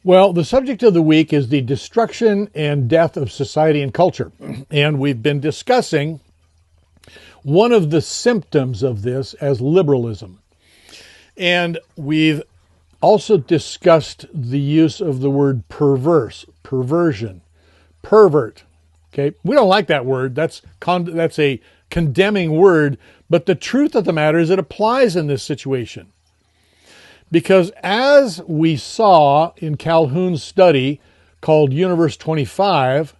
Well, the subject of the week is the destruction and death of society and culture. And we've been discussing one of the symptoms of this as liberalism. And we've also discussed the use of the word perverse, perversion, pervert. Okay, we don't like that word. That's a condemning word. But the truth of the matter is it applies in this situation. Because as we saw in Calhoun's study called Universe 25,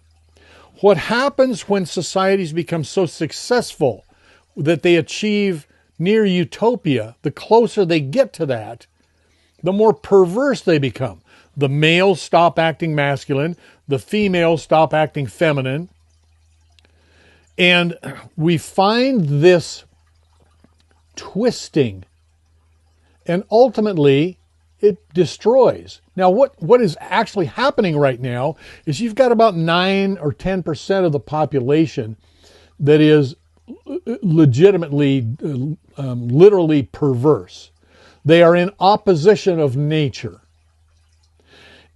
what happens when societies become so successful that they achieve near utopia, the closer they get to that, the more perverse they become. The males stop acting masculine, the females stop acting feminine. And we find this twisting. And ultimately, it destroys. Now, what is actually happening right now is you've got about 9 or 10% of the population that is legitimately, literally perverse. They are in opposition of nature.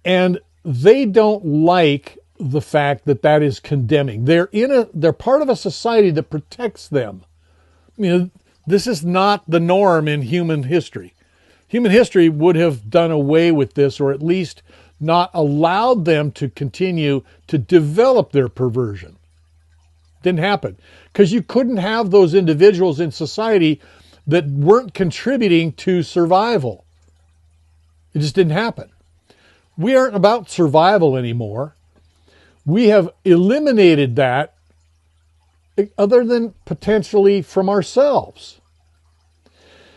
And they don't like the fact that that is condemning. They're part of a society that protects them. This is not the norm in human history. Human history would have done away with this, or at least not allowed them to continue to develop their perversion. Didn't happen. Because you couldn't have those individuals in society that weren't contributing to survival. It just didn't happen. We aren't about survival anymore. We have eliminated that other than potentially from ourselves.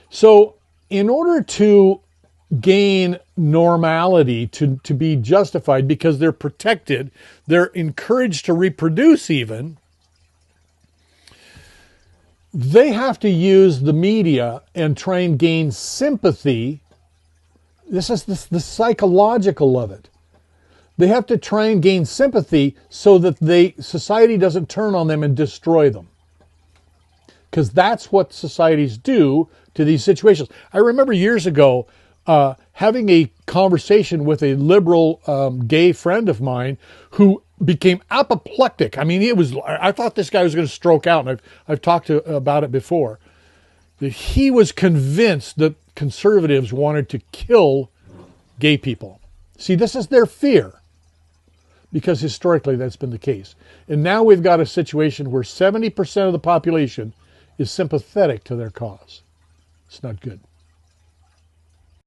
So, in order to gain normality, to be justified, because they're protected, they're encouraged to reproduce even, they have to use the media and try and gain sympathy. This is the psychological of it. They have to try and gain sympathy so that society doesn't turn on them and destroy them. Because that's what societies do to these situations. I remember years ago having a conversation with a liberal gay friend of mine who became apoplectic. I mean, I thought this guy was going to stroke out, and I've talked about it before. That he was convinced that conservatives wanted to kill gay people. See, this is their fear. Because historically that's been the case. And now we've got a situation where 70% of the population is sympathetic to their cause. It's not good.